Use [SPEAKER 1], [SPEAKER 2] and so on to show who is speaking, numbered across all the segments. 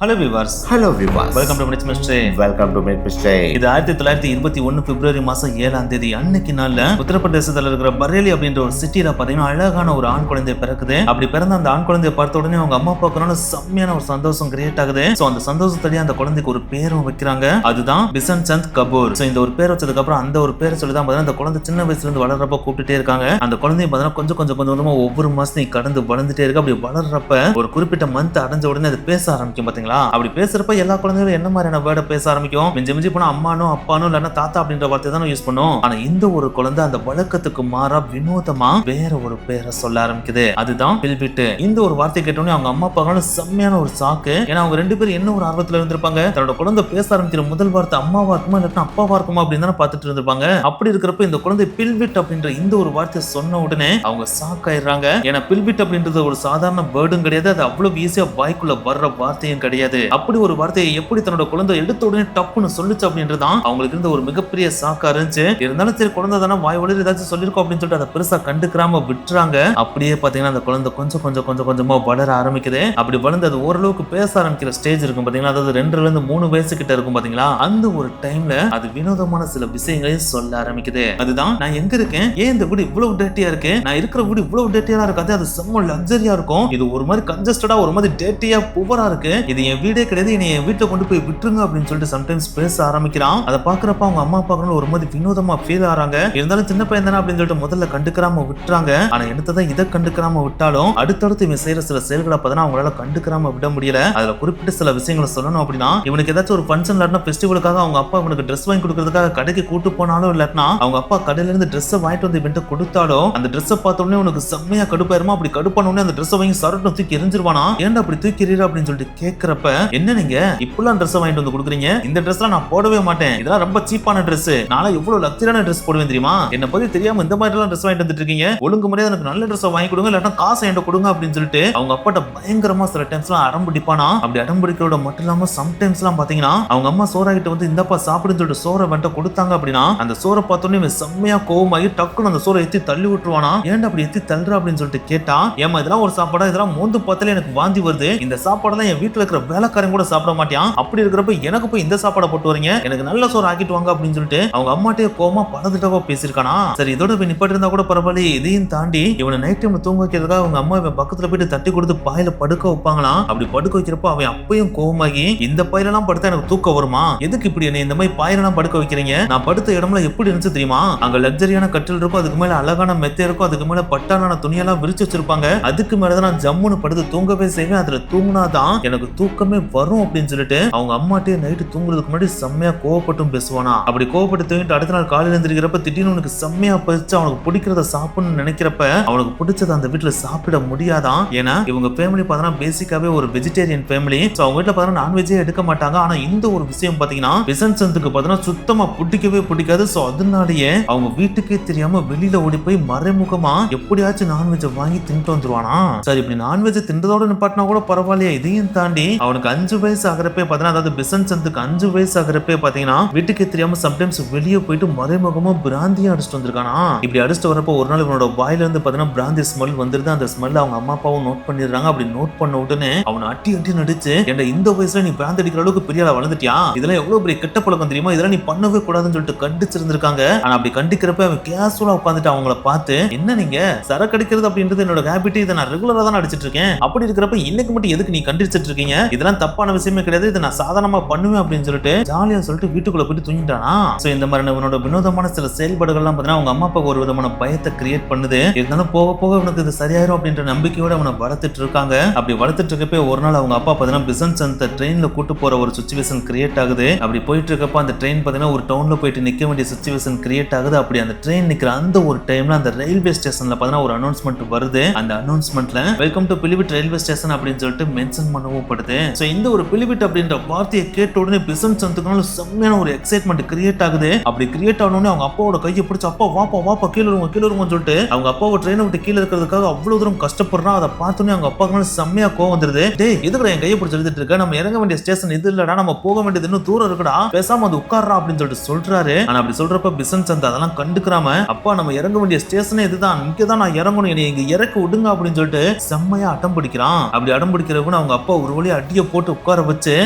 [SPEAKER 1] Hello viewers.
[SPEAKER 2] Hello viewers.
[SPEAKER 1] Welcome to Minutes Mystery.
[SPEAKER 2] Welcome to Minutes Mystery.
[SPEAKER 1] இது 1921 பிப்ரவரி மாசம் 7ஆம் தேதி அன்னைக்கு நாள்ல உத்தரப்பிரதேசத்துல இருக்கிற பரேலி அப்படின்ற ஒரு சிட்டில பாத்தீங்கன்னா அழகான ஒரு ஆண் குழந்தை பிறக்குது. அப்படி பிறந்த அந்த ஆண் குழந்தையை பார்த்த உடனே அவங்க அம்மா அப்பாக்குனால செம்மையான ஒரு சந்தோஷம் கிரியேட் ஆகுது. சோ அந்த சந்தோஷத்தோடய அந்த குழந்தைக்கு ஒரு பேரும் வைக்கிறாங்க. அதுதான் பிசன் சந்த் கபூர். சோ இந்த ஒரு பேர் வச்சதுக்கு அப்புறம் அந்த ஒரு பேரை சொல்லி தான் பாத்தீங்கன்னா அந்த குழந்தை சின்ன வயசுல இருந்து வளர்றப்ப கூப்பிட்டுட்டே இருக்காங்க. அந்த குழந்தைய பாத்தீங்கன்னா கொஞ்சமா ஒவ்வொரு மாசத்தையும் கடந்து வளர்ந்துட்டே இருக்கு. அப்படி வளர்றப்ப ஒரு குறிப்பிட்ட மந்த் அடைஞ்ச உடனே அது பேச ஆரம்பிக்கும் பாத்தீங்களா. அப்படி பேசுறப்ப எல்லா குழந்தைகளும் என்ன மாதிரியான வேர்டை பேச ஆரம்பிக்கும். மிஞ்சி போனா அம்மானோ அப்பானோ இல்லன்னா தாத்தா அப்படின்ற வார்த்தை தான் யூஸ் பண்ணும். ஆனா இந்த ஒரு குழந்தை அந்த வழக்கத்துக்கு மாறா வினோதமா வேற ஒரு பேரை சொல்ல ஆரம்பிக்குது. அதுதான் பில்பிட். இந்த ஒரு வார்த்தை கேட்டோன்னே அவங்க அம்மா அப்பாக்கான செம்மையான ஒரு சாக்கு. ஏன்னா அவங்க ரெண்டு பேரும் என்ன ஒரு ஆர்வத்துல இருந்திருப்பாங்க. தன்னோட குழந்தை பேச ஆரம்பிக்கிற முதல் வார்த்தை அம்மாவா இருக்குமா இல்லன்னா அப்பாவா இருக்குமா அப்படின்னு தானே பார்த்துட்டு இருந்திருப்பாங்க. அப்படி இருக்கிறப்ப இந்த குழந்தை பில்பிட் அப்படின்ற இந்த ஒரு வார்த்தை சொன்ன உடனே அவங்க சாக் ஆயிடுறாங்க. ஏன்னா பில்பிட் அப்படின்றது ஒரு சாதாரண வேர்டும் கிடையாது. அது அவ்வளவு ஈஸியா வாய்க்குள்ள வர்ற வார்த்தையும் கிடையாது. அப்படி ஒரு வார்த்தையை எப்படி தன்னோட குழந்தை எடுத்த உடனே டப்புன்னு சொல்லுச்சு அப்படின்றதான் அவங்களுக்கு இருந்த ஒரு மிகப்பெரிய சாக்கா இருந்துச்சு. இருந்தாலும் சரி குழந்தை தானே வாய் வழியில் ஏதாச்சும் சொல்லிருக்கோம் அப்படின்னு சொல்லிட்டு அதை பெருசா கண்டுக்கிறாம விட்டுறாங்க. அப்படியே பாத்தீங்கன்னா அந்த குழந்தை கொஞ்சமா வளர ஆரம்பிக்குது. அப்படி வளர்ந்து அது ஓரளவுக்கு பேச ஆரம்பிக்கிற ஸ்டேஜ் இருக்கும் பாத்தீங்களா. அதாவது 2ல இருந்து 3 வயசு கிட்ட இருக்கும் பாத்தீங்களா. அந்த ஒரு டைம்ல அது வினோதமான சில விஷயங்களையும் சொல்ல ஆரம்பிக்குது. அதுதான் நான் எங்க இருக்கேன், ஏன் இந்த வீடு இவ்வளவு டேட்டியா இருக்கு, நான் இருக்கிற வீடு இவ்வளவு டேட்டியா இருக்காது, அது செம்ம லக்ஸரியா இருக்கும், இது ஒரு மாதிரி கன்ஜஸ்டடா ஒரு மாதிரி டேட்டியா புவரா இருக்கு, இது என் வீடே கிடையாது, என்னை என் வீட்டை கொண்டு போய் விட்டுருங்க அப்படின்னு சொல்லிட்டு சம்டைம்ஸ் பேச ஆரம்பிக்கிறான். அதை பாக்குறப்ப அவங்க அம்மா அப்பாக்கள் ஒரு மாதிரி வினோதமா ஃபீல் ஆறாங்க. இருந்தாலும் சின்ன பையன் தானே அப்படின்னு சொல்லிட்டு முதல்ல கண்டுக்கிறாம விட்டுறாங்க. ஆனா என்னதான் இதை கண்டுக்கிறாம விட்டாலும் அடுத்தடுத்து இவன் செய்யற சில செயல்களை பார்த்தா அவங்களால கண்டுக்கிறாம விட முடியல. அதுல குறிப்பிட்ட சில விஷயங்களை சொல்லணும் அப்படின்னா, இவனுக்கு ஏதாச்சும் ஒரு ஃபங்க்ஷன் இல்லாட்டினா ஃபெஸ்டிவலுக்காக அவங்க அப்பா இவனுக்கு ட்ரெஸ் வாங்கி கொடுக்கறதுக்காக கடைக்கு கூட்டு போனாலும் இல்லாட்டினா அவங்க அப்பா கடையில இருந்து ட்ரெஸ் வாங்கிட்டு வந்து இவன்ட்டு கொடுத்தாலும் அந்த ட்ரெஸ் பார்த்த உடனே உனக்கு செம்மையா கடுப்பாயிருமா. அப்படி கடுப்பான உடனே அந்த ட்ரெஸ் வாங்கி சரட்டு தூக்கி எரிஞ்சிருவானா. ஏன்டா அப்படி தூக்கி எறியற அப்படின்னு சொல்லிட்டு கேட்கிறப்ப, என்ன நீங்க இப்பெல்லாம் ட்ரெஸ் வாங்கிட்டு வந்து கொடுக்குறீங்க, இந்த ட்ரெஸ்லாம் நான் போடவே மாட்டேன், இதெல்லாம் ரொம்ப சீப்பான ட்ரெஸ், நாளை எவ்வளவு லக்ஸரியான ட்ரெஸ் போடுவேன் தெரியுமா, என்ன பத்தி தெரியாம இந்த மாதிரி எல்லாம் ட்ரெஸ் வாங்கிட்டு வந்துட்டு இருக்கீங்க, ஒழுங்கு முறையா எனக்கு நல்ல ட்ரெஸ் வாங்கி கொடுங்க இல்லாட்டா காசை என்கிட்ட கொடுங்க அப்படின்னு சொல்லிட்டு அவங்க அப்பாட்ட பயங்கரமா சில டைம்ஸ்லாம் அடம்பிடிப்பானா. அப்படி அடம்பிடிக்கிறோட மட்டும் இல்லாம சம்டைம்ஸ்லாம் பாத்தீங்கன்னா அவங்க அம்மா சோறாகிட்ட வந்து இந்தப்பா சாப்பிடுன்னு சொல்லிட்டு சோறை வந்துட்டு கொடுத்தாங்க அப்படின்னா அந்த சோறை பார்த்தோன்னே இவன் செம்மையா கோவமாகி டக்குன்னு அந்த சோறை எத்தி தள்ளி விட்டுருவானா. ஏன்டா அப்படி எத்தி தள்ளுற அப்படின்னு சொல்லிட்டு கேட்டா, ஏமா இதெல்லாம் ஒரு சாப்பாடா, இதெல்லாம் மோந்து பார்த்தாலே எனக்கு வாந்தி வருது, இந்த சாப்பாடெல்லாம் என் வீட்டுல இருக்கிற வேலைக்காரன் கூட சாப்பிட மாட்டான், அப்படி இருக்கிறப்ப எனக்கு போய் இந்த சாப்பாடை போட்டு வரீங்க, எனக்கு நல்ல சோறு ஆக்கிட்டு வாங்க அப்படின்னு சொல்லிட்டு அவங்க அம்மாட்டே கோவமா பலதிட்டவா பேசியிருக்கானா. சரி இதோட போய் நிப்பாட்டி இருந்தா கூட பரவாயில்ல, இதையும் தாண்டி இவனை நைட் டைம்ல தூங்க வைக்கிறதுக்காக அவங்க அம்மா இவன் பக்கத்துல போயிட்டு தட்டி கொடுத்து பாயில படுக்க வைப்பாங்களாம். அப்படி படுக்க வைக்கிறப்ப அவன் அப்பயும் கோவமாகி, இந்த பாயிலெல்லாம் படுத்தா எனக்கு தூக்கம் வருமா, எதுக்கு இப்படி என்ன இந்த மாதிரி பாயிலெல்லாம் படுக்க வைக்கிறீங்க, நான் படுத்த இடம்ல எப்படி இருந்துச்சு தெரியுமா, அங்க லக்ஸரியான கட்டில் இருக்கும், அதுக்கு மேல அழகான மெத்தை இருக்கும், அதுக்கு மேல பட்டான துணியெல்லாம் விரிச்சு வச்சிருப்பாங்க, அதுக்கு மேலதான் நான் ஜம்முன்னு படுத்து தூங்கவே செய்வேன், அதுல தூங்கினாதான் எனக்கு தூக்கமே வரும் அப்படின்னு சொல்லிட்டு அவங்க அம்மாட்டே நைட்டு தூங்குறதுக்கு முன்னாடி செம்மையா கோவப்பட்டும் பேசுவானா. அப்படி கோவப்பட்டு தூங்கிட்டு அடுத்த நாள் காலையில எழுந்திருக்கிறப்ப திடீர்னு உனக்கு செம்மையா பறிச்சு அவனுக்கு பிடிக்கிறத சாப்பிடணும்னு நினைக்கிறப்ப அவனுக்கு பிடிச்சத அந்த வீட்டுல சாப்பிட முடியாதான். ஏன்னா இவங்க ஃபேமிலி பார்த்தா பேசிக்காவே ஒரு வெஜிடேரியன் ஃபேமிலி. சோ அவங்க வீட்டுல பார்த்தா நான்வெஜ்ஜே எடுக்க மாட்டாங்க. ஆனா இந்த ஒரு விஷயம் பாத்தீங்கன்னா பிசன் சந்துக்கு பார்த்தா சுத்தமா பிடிக்கவே பிடிக்காது. சோ அதனாலேயே அவங்க வீட்டுக்கே தெரியாம வெளியில ஓடி போய் மறைமுகமா எப்படியாச்சும் நான்வெஜ் வாங்கி தின்ட்டு வந்துருவானா. சரி இப்படி நான்வெஜ் தின்றதோட நிப்பாட்டினா கூட பரவாயில்லையே, இதையும் தாண்டி அவனுக்கு 5 வயசு ஆகிறப்பே பாத்தீங்கன்னா, அதாவது பிசன் சந்துக்கு 5 வயசு ஆகிறப்பே பாத்தீங்கன்னா வீட்டுக்கே தெரியாம சம்டைம்ஸ் வெளியே போயிட்டு மறைமுகமா பிராந்தியா அடிச்சுட்டு வந்திருக்கானா. இப்படி அடிச்சுட்டு வரப்போ ஒரு நாள் இவனோட வாயில இருந்து பாத்தீங்கன்னா பிராந்தி ஸ்மெல் வந்துருது. அந்த ஸ்மெல் அவங்க அம்மா அப்பாவும் நோட் பண்ணிடுறாங்க. அப்படி நோட் பண்ண உடனே அவனை அட்டி நடிச்சு, ஏன்டா இந்த வயசுல நீ பிராந்தி அடிக்கிற அளவுக்கு பெரிய ஆளா வளர்ந்துட்டியா, இதெல்லாம் எவ்வளவு பெரிய கெட்ட பழக்கம் தெரியுமா, இதெல்லாம் நீ பண்ணவே கூடாதுன்னு சொல்லிட்டு கண்டிச்சிருந்திருக்காங்க. ஆனா அப்படி கண்டிக்கிறப்ப அவன் கேஷுவலா உட்காந்துட்டு அவங்கள பார்த்து, என்ன நீங்க சரக்கு அடிக்கிறது அப்படின்றது என்னோட ஹேபிட், இதை நான் ரெகுலரா தான் அடிச்சிட்டு இருக்கேன், அப்படி இருக்கிறப்ப இன்னைக்கு மட்டும் எதுக்கு நீ கண்டிச்சிட்டு இருக்கீங்க, இதெல்லாம் தப்பான விஷயமே கிடையாது, இதை நான் சாதாரணமா பண்ணுவேன் அப்படின்னு சொல்லிட்டு ஜாலியா சொல்லிட்டு வீட்டுக்குள்ள போயிட்டு தூங்கிட்டானா. சோ இந்த மாதிரி இவனோட வினோதமான சில செயல்பாடுகள்லாம் பார்த்தீங்கன்னா அவங்க அம்மா அப்பாவுக்கு ஒரு விதமான பயத்தை கிரியேட் பண்ணுது. இருந்தாலும் போக போக இவனுக்கு இது சரியாயிரும் அப்படின்ற நம்பிக்கையோட அவனை வளர்த்துட்டு இருக்காங்க. அப்படி வளர்த்துட்டு இருக்கப்ப ஒரு நாள் அவங்க அப்பா பார்த்தீங்கன்னா பிசன் சந்த் ட்ரெயின்ல கூட்டு போற ஒரு சிச்சுவேஷன் கிரியேட் ஆகுது. அப்படி போயிட்டு இருக்கப்ப அந்த ட்ரெயின் பார்த்தீங்கன்னா ஒரு டவுன்ல போயிட்டு நிக்க வேண்டிய சிச்சுவேஷன் கிரியேட் ஆகுது. அப்படி அந்த ட்ரெயின் நிக்கிற அந்த ஒரு டைம்ல அந்த ரயில்வே ஸ்டேஷன்ல பார்த்தீங்கன்னா ஒரு அனௌன்ஸ்மெண்ட் வருது. அந்த அனௌன்ஸ்மெண்ட்ல welcome to Pilibhit railway station அப்படின்னு சொல்லிட்டு மென்ஷன் பண்ணவும் படுது. சோ இந்த ஒரு பிலிபிட் அப்படின்ற வார்த்தையை கேட்ட உடனே பிசன் சந்துக்குனால செம்மையான ஒரு எக்ஸைட்மெண்ட் கிரியேட் ஆகுது. அப்படி கிரியேட் ஆனோடனே அவங்க அப்பாவோட கையை பிடிச்சு, அப்பா வாப்பா கீழே வருவோம் சொல்லிட்டு அவங்க அப்பாவை ட்ரெயினை விட்டு கீழே இருக்கிறதுக்காக அவ்வளவு தூரம் கஷ்டப்படுறான். அதை பார்த்தோன்னே அவங்க அப்பாவுக்கு செம்மையா கோவம் வந்துருது. டேய் எதுக்குடா என் கையை பிடிச்சி எழுதிட்டு இருக்க, நம்ம இறங்க வேண்டிய ஸ்டேஷன் இது இல்லடா, நம்ம போக வேண்டியது இன்னும் தூரம் இருக்குடா, பேசாம அது உட்கார்றா அப்படின்னு சொல்லிட்டு சொல்றாரு. ஆனா அப்படி சொல்றப்ப பிசன் சந்த் அதெல்லாம் கண்டுக்கிறாம, அப்பா நம்ம இறங்க வேண்டிய ஸ்டேஷனே இதுதான், இங்கதான் நான் இறங்கணும், என்னை இங்க இறக்க விடுங்க அப்படின்னு சொல்லிட்டு செம்மையா அடம் பிடிக்கிறான். அப்படி அடம் பிடிக்கிறவங்க அவங்க அப்பா ஒரு வழியா அடியை போட்டு உட்கார வச்சு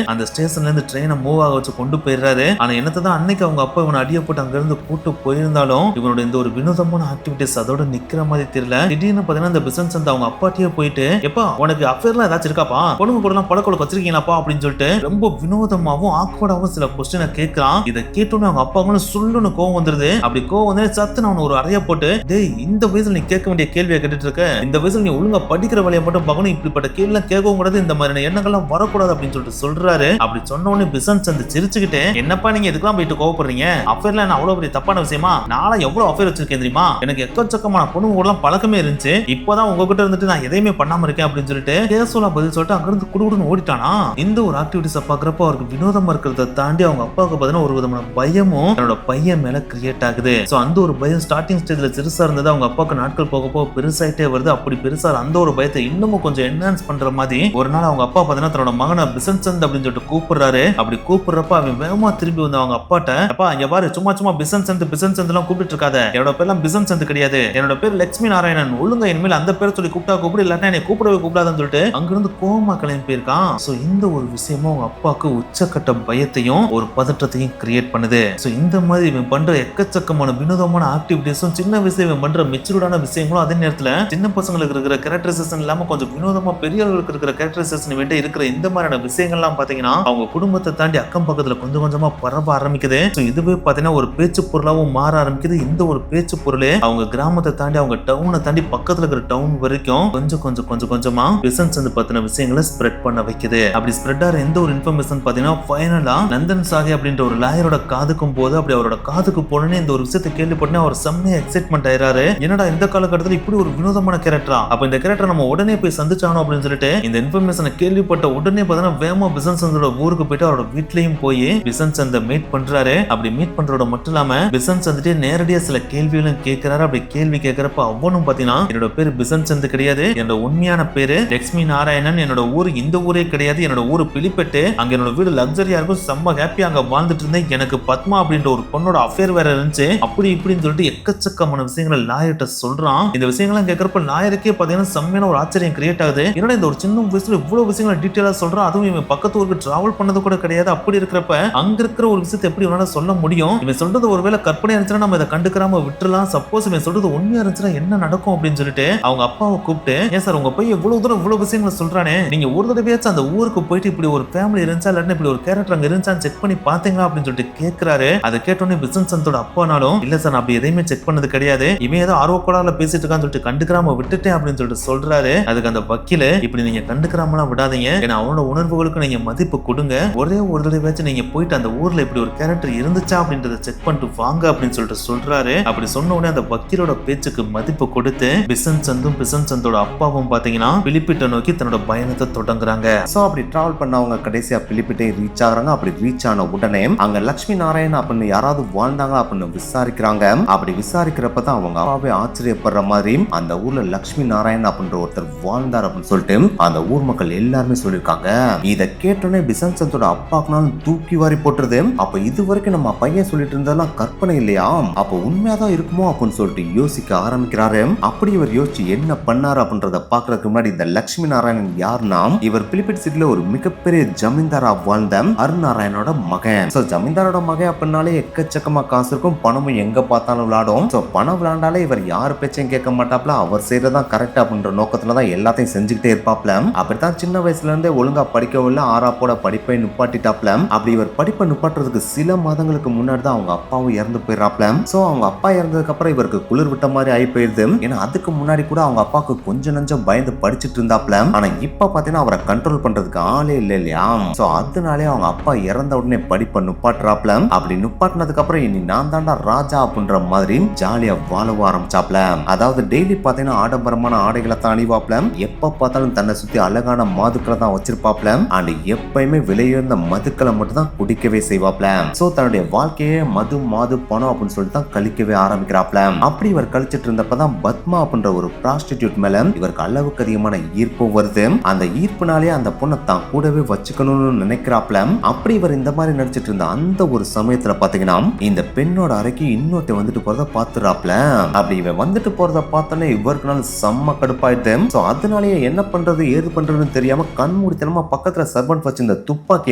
[SPEAKER 1] அந்த ஸ்டேஷன்ல இருந்து ட்ரெயினை மூவ் ஆக வச்சு கொண்டு போயிடுறாரு. ஆனா என்னதான் அன்னைக்கு அவங்க அப்பா இவனை அடியை போட்டு அங்க இருந்து கூட்டு போயிருந்தாலும் இவனோட இந்த ஒரு வினோதமான ஆக்டிவிட்டிஸ் அதோட நிக்கிற மாதிரி தெரியல. திடீர்னு பாத்தீங்கன்னா இந்த பிசினஸ் வந்து அவங்க அப்பாட்டியே போயிட்டு, எப்பா உனக்கு அஃபேர்லாம் ஏதாச்சும் இருக்காப்பா, பொண்ணுங்க கூட எல்லாம் பழக்க வச்சிருக்கீங்களாப்பா அப்படின்னு சொல்லிட்டு ரொம்ப வினோதமாவும் ஆக்வர்டாவும் சில கொஸ்டினை கேட்கறான். இதை கேட்டோன்னு அவங்க அப்பாவுக்கு சொல்லுன்னு கோவம் வந்துருது. அப்படி கோவம் வந்து சத்து நான் ஒரு அறைய போட்டு, டேய் இந்த வயசுல நீ கேட்க வேண்டிய கேள்வியை கேட்டுட்டு இருக்க, இந்த வயசுல நீ ஒழுங்கா படிக்கிற வேலையை மட்டும் பார்க்கணும், இப்படிப்பட்ட கேள்வி எல்லாம் கேட்கவும் கூடாது, இந்த மாதிரியான எண்ணங்கள்லாம் வரக்கூடாது அப்படின்னு சொல்லிட்டு சொல்றாரு. அப்படி சொன்ன உடனே பிசன்ஸ் வந்து சிரிச்சுக்கிட்டு, என்னப்பா நீங்க இதுக்கெல்லாம் போயிட்டு கோவப்படுறீங்க, அஃபேர்ல என்ன அவ்வளவு பெரிய தப்பான விஷயமா, நானும் எவ்வளவு அஃபேர் வச்சிருக்கேன் தெரியுமா, எனக்கு எக்கச்சக்கமான பொண்ணுங்க கூட பழக்கமே இருந்துச்சு, இப்பதான் உங்ககிட்ட இருந்துட்டு நான் எதையுமே பண்ணாம இருக்கேன் அப்படின்னு சொல்லிட்டு கேசுவலா பதில் சொல்லிட்டு அங்கிருந்து குடுகுடுன்னு ஓடிட்டானா. இந்த ஒரு ஆக்டிவிட்டிஸை பாக்குறப்ப அவருக்கு வினோதமா இருக்கிறத தாண்டி அவங்க அப்பாவுக்கு பாத்தீங்கன்னா ஒரு விதமான பயமும் என்னோட பையன் மேல கிரியேட் ஆகுது. சோ அந்த ஒரு பயம் ஸ்டார்டிங் ஸ்டேஜ்ல சிறுசா இருந்தது, அவங்க அப்பாவுக்கு நாட்கள் போக போக பெருசாயிட்டே வருது. அப்படி பெருசா அந்த ஒரு பயத்தை இன்னமும் கொஞ்சம் என்ஹான்ஸ் பண்ற மாதிரி ஒரு நாள் அவங்க அப்பா பாத்தீங்கன்னா தன்னோட மகனை பிசன்சந்த் அப்படின்னு சொல்லிட்டு கூப்பிடுறாரு. அப்படி கூப்பிடுறப்ப அவன் வேகமா திரும்பி வந்து அவங்க அப்பாட்ட, அப்பா இங்க பாரு, சும்மா சும்மா பிசன்சந்த் எல்லாம் கூப்பிட்டு இருக்காத, என்னோட பேர்லாம் பிசன்சந்த் கிடையாது, என்னோட பேர் லட்சுமி நாராயணன், ஒழுங்கா இனிமேல் அந்த பேரை சொல்லி கூப்பிட்டா கூப்பிடு, இல்லாட்டா என்னை கூப்பிடவே கூப்பிடாதுன்னு சொல்லிட்டு அங்கிருந்து கோவமா கிளம்பி போயிருக்கான். சோ இந்த ஒரு விஷயமும் அவங்க அப்பாவுக்கு உச்சக்கட்ட பயத்தையும் ஒரு பதற்றத்தையும் கிரியேட் பண்ணுது. சோ இந்த மாதிரி இவன் பண்ற எக்கச்சக்கமான வினோதமான ஆக்டிவிட்டிஸும் சின்ன விஷயம் இவன் பண்ற மெச்சூர்டான விஷயங்களும் அதே நேரத்துல சின்ன பசங்களுக்கு இருக்கிற கேரக்டரைசேஷன் இல்லாம கொஞ்சம் வினோதமா பெரியவர்களுக்கு இருக்கிற கேரக்டரைசேஷன் வேண்டி இருக்கிற இந்த மாதிரியான விஷயங்கள்லாம் பாத்தீங்கன்னா அவங்க குடும்பத்தை தாண்டி அக்கம் பக்கத்துல கொஞ்சம் கொஞ்சமா பரவ ஆரம்பிக்குது. இதுவே பாத்தீங்கன்னா ஒரு பேச்சு பொருளாவும் மாற ஆரம்பிக்குது. இந்த ஒரு பேச்சு பொருளே அவங்க கிராமத்தை தாண்டி அவங்க டவுனை தாண்டி பக்கத்துல இருக்கிற டவுன் வரைக்கும் கொஞ்சம் கொஞ்சமா பிசினஸ் வந்து பத்தின விஷயங்களை ஸ்ப்ரெட் பண்ண வைக்குது. அப்படி ஸ்ப்ரெட் ஆகிற எந்த ஒரு இன்ஃபர்மேஷன் பாத்தீங்கன்னா ஃபைனலா நந்தன் சாகி அப்படின்ற ஒரு லாயரோட காதுக்கும் போது அப்படி அவரோட காதுக்கு போனே இந்த ஒரு விஷயத்தை கேள்விப்பட்டே அவர் செம்மையா எக்ஸைட்மெண்ட் ஆயிராரு. என்னடா இந்த காலகட்டத்தில் இப்படி ஒரு வினோதமான கேரக்டரா, அப்ப இந்த கேரக்டர் நம்ம உடனே போய் சந்திச்சானோ அப்படின்னு சொல்லிட்டு இந்த இன்ஃபர்மேஷனை கேள்விப்பட்ட உடனே பாத்தீங்கன்னா வேமா பிசன்சந்தோட ஊருக்கு போயிட்டு அவரோட வீட்லயும் போய் பிசன்சந்த மீட் பண்றாரு. அப்படி மீட் பண்றதோட மட்டும் இல்லாம பிசன்ஸ் வந்துட்டு நேரடியா சில கேள்விகளும் கேட்கிறாரு. அப்படி கேள்வி கேட்கிறப்ப அவனும் பாத்தீங்கன்னா என்னோட பேரு பிசன்சந்த் கிடையாது, என்னோட உண்மையான பேரு லட்சுமி நாராயணன், என்னோட ஊரு இந்த ஊரே கிடையாது, என்னோட ஊரு பிலிப்பெட்டு, அங்க என்னோட வீடு லக்ஸரியா இருக்கும், செம்ம ஹாப்பியா அங்க வாழ்ந்துட்டு இருந்தேன், எனக்கு பத்மா அப்படின்ற ஒரு பொண்ணோட அஃபேர் வேற இருந்துச்சு, அப்படி இப்படின்னு சொல்லிட்டு எக்கச்சக்கமான விஷயங்களை லாயர்கிட்ட சொல்றான். இந்த விஷயங்கள்லாம் கேட்கறப்ப லாயருக்கே பாத்தீங்கன்னா செம்மையான ஒரு ஆச்சரியம் கிரியேட் ஆகுது. என்னடா இந்த ஒரு சின்ன வயசுல இவ்வளவு விஷயங்களை டீட்டெயிலா சொல்றான், அதுவும் இவன் பக்கத்து ஊருக்கு டிராவல் பண்ணது கூட கிடையாது, அப்படி இருக்கிறப்ப அங்க இருக்கிற ஒரு விஷயத்தை எப்படி இவனால சொல்ல முடியும், இவன் சொல்றது ஒருவேளை கற்பனை இருந்துச்சுன்னா நம்ம இதை கண்டுக்காம விட்டுலாம், சப்போஸ் இவன் சொல்றது உண்மையா இருந்துச்சுன்னா என்ன நடக்கும் அப்படின்னு சொல்லிட்டு அவங்க அப்பாவை கூப்பிட்டு, ஏன் சார் உங்க பையன் இவ்வளவு தூரம் இவ்வளவு விஷயங்களை சொல்றானே, நீங்க ஒரு தடவையாச்சும் அந்த ஊருக்கு போயிட்டு இப்படி ஒரு ஃபேமிலி இருந்துச்சா இல்லாட்டி இப்படி ஒரு கேரக்டர் அங்க இருந்துச்சான்னு செக் பண்ணி பாத்தீங்களா அப்படின்னு சொல்லிட்டு கேட்கிறாரு. அதை கேட்டோன்னே பிசினஸ் அப்பானாலும் இல்ல சார் நான் அப்படி எதையுமே செக் பண்ணது கிடையாது, இவன் ஏதோ ஆர்வக்கோளாறுல பேசிட்டு இருக்கான்னு சொல்லிட்டு கண்டுக்காம விட்டுட்டேன் அப்படின்னு சொல்லிட்டு சொல்றாரு. அதுக்கு அந்த வக்கீல, இப்படி நீங்க கண்டுக்காமலாம் விடாதீங்க, ஏன்னா அவனோட உணர்வுகளுக்கு நீங்க மதிப்பு கொடுங்க, ஒரே ஒரு தடவையாச்சும் நீங்க போயிட்டு அந்த ஊர்ல இப்படி ஒரு கேரக்டர் இருந்துச்சா அப்படின்றத செக் பண்ணிட்டு வாங்க அப்படின்னு சொல்லிட்டு சொல்றாரு. அப்படி சொன்ன உடனே அந்த வக்கீலோட பேச்சுக்கு மதிப்பு கொடுத்து பிசன்சந்தோட அப்பாவும் பாத்தீங்கன்னா பிலிப்பிட்ட நோக்கி தன்னோட பயணத்தை தொடங்குறாங்க.
[SPEAKER 2] சோ அப்படி டிராவல் பண்ணவங்க கடைசியா பிலிப்பிட்டை ரீச் ஆகுறாங்க. அப்படி ரீச் ஆன உடனே அங்க லட்சுமி நாராயணன் அப்படின்னு யாராவது வாழ்ந்தாங்க அப்படின்னு விசாரிக்கிறாங்க. அப்படி விசாரிக்கிறப்பதான் அவங்க அப்பாவே ஆச்சரியப்படுற மாதிரி அந்த ஊர்ல லட்சுமி நாராயணன் அப்படின்ற ஒருத்தர் வாழ்ந்தார் அப்படின்னு சொல்லிட்டு அந்த ஊர் மக்கள் எல்லாருமே சொல்லியிருக்காங்க. இதை கேட்டோன்னே பிசன்சந்தோட அப்பாக்குனாலும் தூக்கி வாரி போட்டுருது. அப்ப இது வரைக்கும் நம்ம பையன் சொல்லிட்டு இருந்ததெல்லாம் கற்பனை இல்லையா, அப்ப உண்மையாதான் இருக்குமோ அப்படின்னு சொல்லிட்டு யோசிக்க ஆரம்பிக்கிறாரு. அப்படி இவர் யோசிச்சு என்ன பண்ணாரு அப்படின்றத பாக்குறதுக்கு முன்னாடி இந்த லட்சுமி நாராயணன் யாருன்னா இவர் பிலிப்பிட் சிட்டில ஒரு மிகப்பெரிய ஜமீன்தாரா வாழ்ந்த அருணாராயணோட மகன். சோ ஜமீன்தாரோட மகன் அப்படின்னாலே எக்கச்சக்கமா காசு இருக்கும், பணமும் எங்க பார்த்தாலும் விளையாடும். சோ பணம் விளையாண்டாலே இவர் யார் பேச்சையும் கேட்க மாட்டாப்ல, அவர் செய்யறதான் கரெக்ட் அப்படின்ற நோக்கத்துலதான் எல்லாத்தையும் செஞ்சுக்கிட்டே இருப்பாப்ல. அப்படித்தான் சின்ன வயசுல இருந்தே ஒழுங்கா படிக்கவும் இல்ல, ஆறாப்போட படிப்பை நிப்பாட்டிட்டாப்ல. அப்படி இவர் படிப்பை நிப்பாட்டுறதுக்கு சில மாதங்களுக்கு முன்னாடி தான் அவங்க அப்பாவும் இறந்து போயிடறாப்ல. சோ அவங்க அப்பா இறந்ததுக்கு அப்புறம் இவருக்கு குளிர் விட்ட மாதிரி ஆகி போயிருது. ஏன்னா அதுக்கு முன்னாடி கூட அவங்க அப்பாவுக்கு கொஞ்சம் நஞ்சம் பயந்து படிச்சுட்டு இருந்தாப்ல. ஆனா இப்ப பாத்தீங்கன்னா அவரை கண்ட்ரோல் பண்றதுக்கு ஆளே இல்ல இல்லையா. சோ அதனாலே அவங்க அப்பா இறந்த உடனே படிப்பை நிப்பாட்டுறாப்ல. அப்படி நிப்பாட்டினதுக்கு அப்புறம் இனி நான் தாண்டா ராஜா அப்படின்ற மாதிரி ஜாலியா வாழ ஆரம்பிச்சாப்ல. அதாவது டெய்லி பாத்தீங்கன்னா ஆடம்பரமான ஆடைகளை தான் அணிவாப்ல, எப்ப பார்த்தாலும் தன்னை சுத்தி அழகான மதுக்களை தான் வச்சிருப்பாப்ல, அண்ட் எப்பயுமே விலையுயர்ந்த மதுக்களை மட்டும் தான் குடிக்கவே செய்வாப்ல. சோ தன்னுடைய வாழ்க்கையே மது மாது பணம் அப்படின்னு சொல்லிட்டு தான் கழிக்கவே ஆரம்பிக்கிறாப்ல. அப்படி இவர் கழிச்சிட்டு இருந்தப்பதான் பத்மா அப்படின்ற ஒரு ப்ராஸ்டிடியூட் மேல இவருக்கு அளவுக்கு அதிகமான ஈர்ப்பு வருது. அந்த ஈர்ப்புனாலே அந்த பொண்ணை தான் கூடவே வச்சுக்கணும்னு நினைக்கிறாப்ல. அப்படி இவர் இந்த மாதிரி நடிச்சிட்டு இருந்த அந்த ஒரு சமயத்துல பாத்தீங்கன்னா இந்த பெண்ணோட அறைக்கு இன்னொருத்த வந்துட்டு போறத பாத்துறாப்ல. அப்படி இவன் வந்துட்டு போறத பார்த்தோன்னே இவருக்குனால செம்ம கடுப்பாயிடுது. சோ அதனாலேயே என்ன பண்றது ஏது பண்றதுன்னு தெரியாம கண்மூடி கண்மூடித்தனமா பக்கத்துல சர்வன்ட் வச்சிருந்த துப்பாக்கி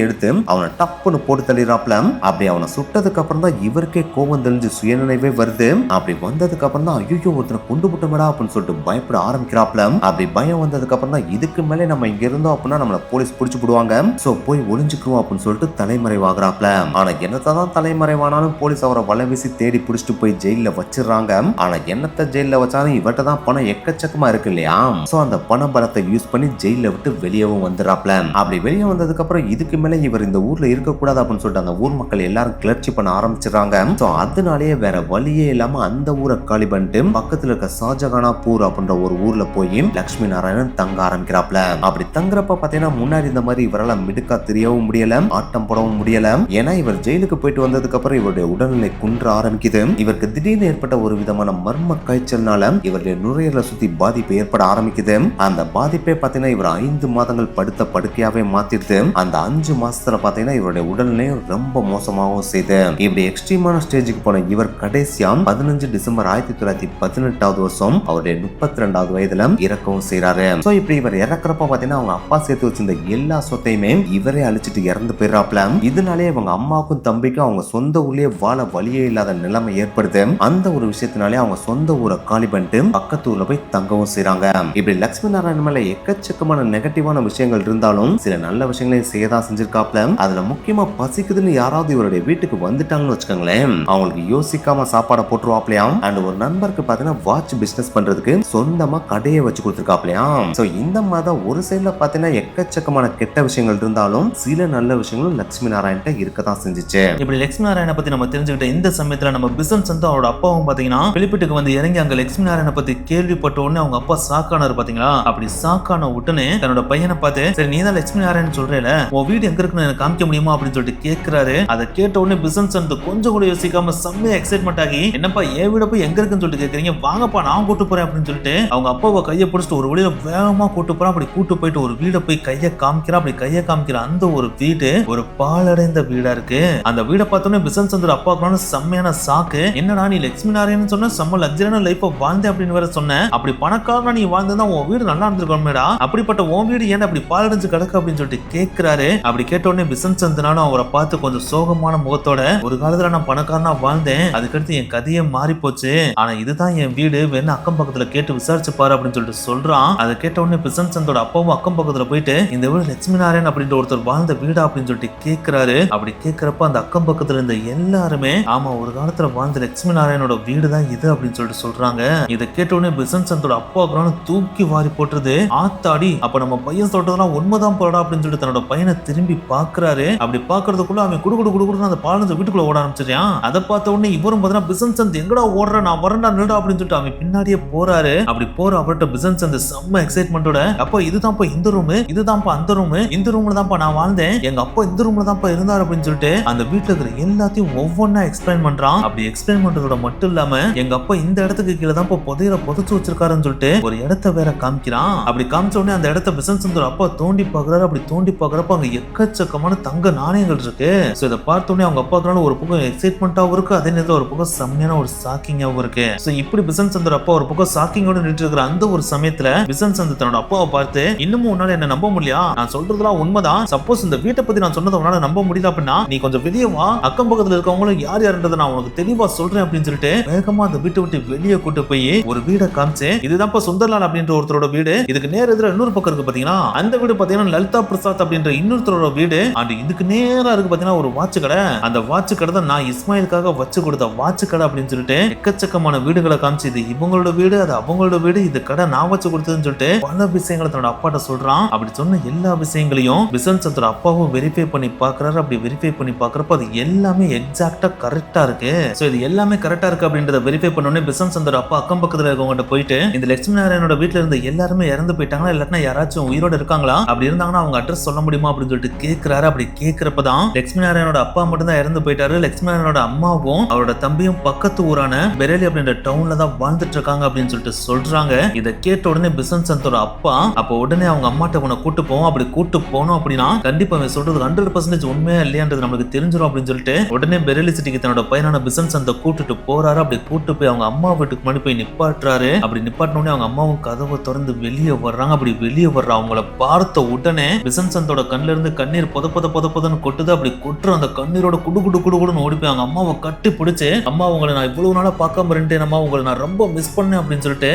[SPEAKER 2] எடுத்து அவனை டப்புன்னு போட்டு தள்ளிடுறாப்ல. அப்படி அவனை சுட்டதுக்கு அப்புறம் தான் இவருக்கே கோபம் தெளிஞ்சு சுயநினைவே வருது. அப்படி வந்ததுக்கு அப்புறம் தான் ஐயோ ஒருத்தனை கொண்டு விட்டோமேடா அப்படின்னு சொல்லிட்டு பயப்பட ஆரம்பிக்கிறாப்ல. அப்படி பயம் வந்ததுக்கு அப்புறம் தான் இதுக்கு மேலே நம்ம இங்க இருந்தோம் அப்படின்னா நம்மள போலீஸ் பிடிச்சு போடுவாங்க, சோ போய் ஒளிஞ்சுக்குவோம் அப்படின்னு சொல்லிட்டு தலைமறைவாகிறாப்ல. ஆனா என்னத்தான் தலைமறைவானாலும் போலீஸ் அவரை வலை வீசி தேடி பிடிச்சிட்டு போய் ஜெயில வச்சிடறாங்க. ஆனா என்னத்த ஜெயில வச்சாலும் இவர்கிட்ட தான் பணம் எக்கச்சக்கமா இருக்கு இல்லையா, சோ அந்த பண பலத்தை யூஸ் பண்ணி ஜெயில விட்டு வெளியவும் வந்துடுறாப்ல. அப்படி வெளியே வந்ததுக்கு அப்புறம் இதுக்கு மேல இவர் இந்த ஊர்ல இருக்கக்கூடாது அப்படின்னு சொல்லிட்டு அந்த ஊர் மக்கள் எல்லாரும் கிளர்ச்சி பண்ண ஆரம்பிச்சிடறாங்க. சோ அதனாலேயே வேற வழியே இல்லாம அந்த ஊரை காலி பண்ணிட்டு பக்கத்துல இருக்க ஷாஜகானாப்பூர் அப்படின்ற ஒரு ஊர்ல போய் லட்சுமி நாராயணன் தங்க ஆரம்பிக்கிறாப்ல. அப்படி தங்குறப்ப பாத்தீங்கன்னா முன்னாடி இந்த மாதிரி இவரால் மிடுக்கா தெரியவும் முடியல, ஆட்டம் போடவும் முடியல. ஏன்னா இவர் ஜெயிலுக்கு போயிட்டு வந்ததுக்கு அப்புறம் இவருடைய உடல்நிலை குன்ற ஆரம்பிக்குது. இவருக்கு திடீர்னு ஏற்பட்ட ஒரு விதமான மர்ம காய்ச்சல்னால இவருடைய நுரையீரலை சுத்தி பாதிப்பு ஏற்பட ஆரம்பிக்குது. அந்த பாதிப்பே பாத்தீங்கன்னா இவர் 5 மாதங்கள் படுத்த படுக்கையாவே மாத்திடுது. அந்த 5 மாசத்துல பாத்தீங்கன்னா இவருடைய உடல்நிலையும் ரொம்ப மோசமாகவும் செய்து. இப்படி எக்ஸ்ட்ரீமான ஸ்டேஜுக்கு போன இவர் கடைசியா 15 டிசம்பர் 1918 வருஷம் அவருடைய 32வது வயதுல இறக்கவும் செய்யறாரு. சோ இப்படி இவர் இறக்குறப்ப பாத்தீங்கன்னா அவங்க அப்பா சேர்த்து வச்சிருந்த எல்லா சொத்தையுமே இவரே அழிச்சிட்டு இறந்து போயிடறாப்ல. இதனாலே அவங்க அம்மாவுக்கும் தம்பிக்கும் அவங்க சொந்த ஊர்லயே வாழ வழியே இல்லாத நிலைமை ஏற்படுது. அந்த ஒரு விஷயத்தினாலே அவங்க சொந்த ஊரை காலி பண்ணிட்டு பக்கத்து ஊர்ல போய் தங்கவும் செய்யறாங்க. இப்படி லட்சுமி நாராயணன் மேல எக்கச்சக்கமான நெகட்டிவான விஷயங்கள் இருந்தாலும் சில நல்ல விஷயங்களையும் செய்யதான் செஞ்சிருக்காப்ல. அதுல முக்கியமா பசிக்குதுன்னு யாராவது இவருடைய வீட்டுக்கு வந்துட்டாங்கன்னு வச்சுக்கோங்களேன், அவங்களுக்கு யோசிக்காம சாப்பாடை போட்டுருவாப்லையாம். அண்ட் ஒரு நண்பருக்கு பாத்தீங்கன்னா வாட்ச் பிசினஸ் பண்றதுக்கு சொந்தமா கடையை வச்சு கொடுத்துருக்காப்லையாம். சோ இந்த மாதிரி ஒரு சைட்ல பாத்தீங்கன்னா எக்கச்சக்கமான கெட்ட விஷயங்கள் இருந்தாலும் சில நல்ல விஷயங்களும் லட்சுமி நாராயணன் இருக்கதான் செஞ்சுச்சு.
[SPEAKER 1] இப்படி லட்சுமி நாராயண பத்தி நம்ம தெரிஞ்சுக்கிட்ட இந்த சமயத்துல நம்ம பிசன் சந்து அவரோட அப்பாவும் பாத்தீங்கன்னா பிலிப்பிட்டுக்கு வந்து இறங்கி அங்க லட்சுமி நாராயண பத்தி கேள்விப்பட்ட உடனே அவங்க அப்பா சாக்கானாரு பாத்தீங்களா. அப்படி சாக்கான உடனே தன்னோட பையனை பார்த்து, சரி நீ தான் லட்சுமி நாராயணன் சொல்றேல, உன் வீடு எங்க இருக்குன்னு எனக்கு காமிக்க முடியுமா அப்படின்னு சொல்லிட்டு கேட்கிறாரு. அதை கேட்ட உடனே பிசன் சந்து கொஞ்சம் கூட யோசிக்காம செம்மையா எக்ஸைட்மெண்ட் ஆகி, என்னப்பா என் வீட போய் எங்க இருக்குன்னு சொல்லிட்டு கேக்குறீங்க, வாங்கப்பா நான் கூட்டு போறேன் அப்படின்னு சொல்லிட்டு அவங்க அப்பாவை கையை பிடிச்சிட்டு ஒரு வழியில வேகமா கூட்டு போறான். அப்படி கூட்டு போயிட்டு ஒரு வீட போய் கையை காமிக்கிறா. அப்படி கையை காமிக்கிற அந்த ஒரு வீடு ஒரு பாலடைந்த வீடா இருக்கு. அந்த வீட பார்த்தோன்னே பிசன் சந்திர அப்பாவுக்கு செம்மையான சாக்கு. என்னடா நீ லட்சுமி நாராயணன் சொன்ன செம்ம லக்ஸரியான லைஃப் வாழ்ந்தே அப்படின்னு வேற சொன்ன, அப்படி பணக்காரனா நீ வாழ்ந்தா உன் வீடு நல்லா இருந்திருக்கணுமேடா, அப்படிப்பட்ட உன் வீடு ஏன் அப்படி பாலடைஞ்சு கிடக்கு அப்படின்னு சொல்லிட்டு கேட்கிறாரு. அப்படி கேட்ட உடனே பிசன் சந்திரனாலும் அவரை பார்த்து கொஞ்சம் சோகமான முகத்தோட, ஒரு காலத்துல நான் பணக்காரனா வாழ்ந்தேன், அதுக்கடுத்து என் கதையே மாறி போச்சு, ஆனா இதுதான் என் வீடு, வேணா அக்கம் பக்கத்துல கேட்டு விசாரிச்சு பாரு அப்படின்னு சொல்லிட்டு சொல்றான். அதை கேட்ட உடனே பிசன் சந்தோட அப்பாவும் அக்கம் பக்கத்துல போயிட்டு இந்த வீடு லட்சுமி நாராயணன் அப்படின்ற ஒருத்தர் வாழ்ந்த வீடா அப்படின்னு சொல்லிட்டு கேட்கிறாரு. அப்படி கேட்கிறப்ப அந்த அக்கம் பக்கத்துல இருந்த எல்லாருமே ஆமா ஒரு காலத்துல வாழ்ந்த லட்சுமி நாராயணோட வீடு தான் இது அப்படின்னு சொல்லிட்டு சொல்றாங்க. இதை கேட்ட உடனே பிசன் சந்தோட அப்பா தூக்கி வாரி போட்டுருது. ஆத்தாடி, அப்ப நம்ம பையன் சொல்றதெல்லாம் உண்மைதான் போடா அப்படின்னு சொல்லிட்டு தன்னோட பையனை திரும்பி பாக்குறாரு. அப்படி பாக்குறதுக்குள்ள அவன் குடுக்குடு அந்த பாலஞ்ச வீட்டுக்குள்ள ஓட ஆரம்பிச்சிருக்கான். அதை பார்த்த உடனே இவரும் பார்த்தா பிசன் சந்த் எங்கடா ஓடுற, நான் வரண்டா நில்டா அப்படின்னு சொல்லிட்டு அவன் பின்னாடியே போறாரு. அப்படி போற அவர்கிட்ட பிசன் சந்த் செம்ம எக்ஸைட்மெண்டோட, அப்பா இதுதான்ப்பா இந்த ரூம், இதுதான்ப்பா அந்த ரூம், இந்த ரூம்ல தான்ப்பா நான் வாழ்ந்தேன், எங்க அப்பா இந்த ரூம்ல தான்ப்பா இருந்தாரு அப்படின்னு சொல்லிட்டு அந்த வீட்டுல இருக்கிற எல்லாத்தையும் ஒவ்வொன்னா எக்ஸ்பிளைன் பண்றான். அப்படி எக்ஸ்பிளைன் பண்றதோட மட்டும் இல்லாம எங்க அப்பா இந்த இடத்துக்கு கீழே தான் புதையில புதைச்சு வச்சிருக்காருன்னு சொல்லிட்டு ஒரு இடத்த வேற காமிக்கிறான். அப்படி காமிச்ச உடனே அந்த இடத்த பிசன் சந்தோட அப்பா தோண்டி பாக்குறாரு. அப்படி தோண்டி பாக்குறப்ப அங்க எக்கச்சக்கமான தங்க நாணயங்கள் இருக்கு. சோ இதை பார்த்த உடனே அவங்க அப்பாக்குனால ஒரு பக்கம் எக்ஸைட்மெண்டாவும் இருக்கு, அதே நேரத்தில் ஒரு பக்கம் செம்மையான ஒரு ஷாக்கிங்காவும் இருக்கு. சோ இப்படி பிசன் சந்தோட அப்பா ஒரு பக்கம் ஷாக்கிங்கோட நின்று இருக்கிற அந்த ஒரு சமயத்துல பிசன் சந்த் தன்னோட அப்பாவை பார்த்து, இன்னமும் உன்னால என்ன நம்ப முடியல, நான் சொல்றதெல்லாம் உண்மைதான், சப்போஸ் இந்த வீட்டை பத்தி நான் சொன்னதை உன்னால நம்ப முடியல அப்படின்னா நீ கொஞ்சம் வெளியே வா, அக்கம் பக்கத்துல இருக்கவங்களும் யார் யாருன்றதை நான் உனக்கு தெளிவா சொல்றேன் அப்படின்னு சொல்லிட்டு வேகமா அந்த வீட்டை விட்டு வெளியே கூட்டு போய் ஒரு வீடை காமிச்சு, இதுதான்ப்பா சுந்தர்லால் அப்படின்ற ஒருத்தரோட வீடு, இதுக்கு நேர எதிர இன்னொரு பக்கம் இருக்கு பாத்தீங்கன்னா, அந்த வீடு பாத்தீங்கன்னா லலிதா பிரசாத் அப்படின்ற இன்னொருத்தரோட வீடு, அண்ட் இதுக்கு நேரா இருக்கு பாத்தீங்கன்னா ஒரு வாட்ச் கடை, அந்த வாட்ச் கடை தான் நான் இஸ்மாயிலுக்காக வச்சு கொடுத்த வாட்ச் கடை அப்படின்னு சொல்லிட்டு எக்கச்சக்கமான வீடுகளை காமிச்சு, இது இவங்களோட வீடு, அது அவங்களோட வீடு, இது கடை நான் வச்சு கொடுத்ததுன்னு சொல்லிட்டு பல விஷயங்களை தன்னோட அப்பாட்ட சொல்றான். அப்படி சொன்ன எல்லா விஷயங்களையும் பிசன் சந்தோட அப்பாவும் வெரிஃபை பண்ணி பாக்குறாரு. அப்படி வெரிஃபை பண்ணி பாக்குறப்ப அது எல்லாமே எக்ஸாக்டா கரெக்டா இருக்கு. சோ இது எல்லாமே கரெக்டா இருக்கு அப்படின்றத வெரிஃபை பண்ணோடனே பிசன் சந்தோட அப்பா அக்கம் பக்கத்துல இருக்கவங்க போயிட்டு, இந்த லட்சுமி நாராயணோட வீட்டுல இருந்த எல்லாருமே இறந்து போயிட்டாங்களா, இல்லாட்டினா யாராச்சும் உயிரோட இருக்காங்களா, அப்படி இருந்தாங்கன்னா அவங்க அட்ரஸ் சொல்ல முடியுமா அப்படின்னு சொல்லிட்டு கேட்கிறாரு. அப்படி கேட்கிறப்பதான் லட்சுமி நாராயணோட அப்பா மட்டும் தான் இறந்து போயிட்டாரு, லட்சுமி நாராயணோட அம்மாவும் அவரோட தம்பியும் பக்கத்து ஊரான பெரேலி அப்படின்ற டவுன்ல தான் வாழ்ந்துட்டு இருக்காங்க அப்படின்னு சொல்லிட்டு சொல்றாங்க. இதை கேட்ட உடனே பிசன் சந்தோட அப்பா அப்ப உடனே அவங்க அவங்க அம்மாட்ட உன்னை கூட்டு போவோம், அப்படி கூட்டு போனோம் அப்படின்னா கண்டிப்பா அவன் சொல்றது 100% உண்மையா இல்லையான்றது நம்மளுக்கு தெரிஞ்சிடும் அப்படின்னு சொல்லிட்டு உடனே பெரேலி சிட்டிக்கு தன்னோட பையனான பிசன்சந்த கூட்டிட்டு போறாரு. அப்படி கூட்டு போய் அவங்க அம்மா வீட்டுக்கு முன்னாடி போய் நிப்பாட்டுறாரு. அப்படி நிப்பாட்டினோடனே அவங்க அம்மாவும் கதவை திறந்து வெளியே வர்றாங்க. அப்படி வெளியே வர்ற அவங்கள பார்த்த உடனே பிசன்சந்தோட கண்ணுல இருந்து கண்ணீர் பொதன்னு கொட்டுது. அப்படி கொட்டுற அந்த கண்ணீரோட குடுன்னு ஓடி போய் அவங்க அம்மாவை கட்டி பிடிச்சு, அம்மா உங்களை நான் இவ்வளவு நாளா பார்க்காம இருந்தேன், அம்மா உங்களை நான் ரொம்ப மிஸ் பண்ணேன் அப்படின்னு சொல்லிட்டு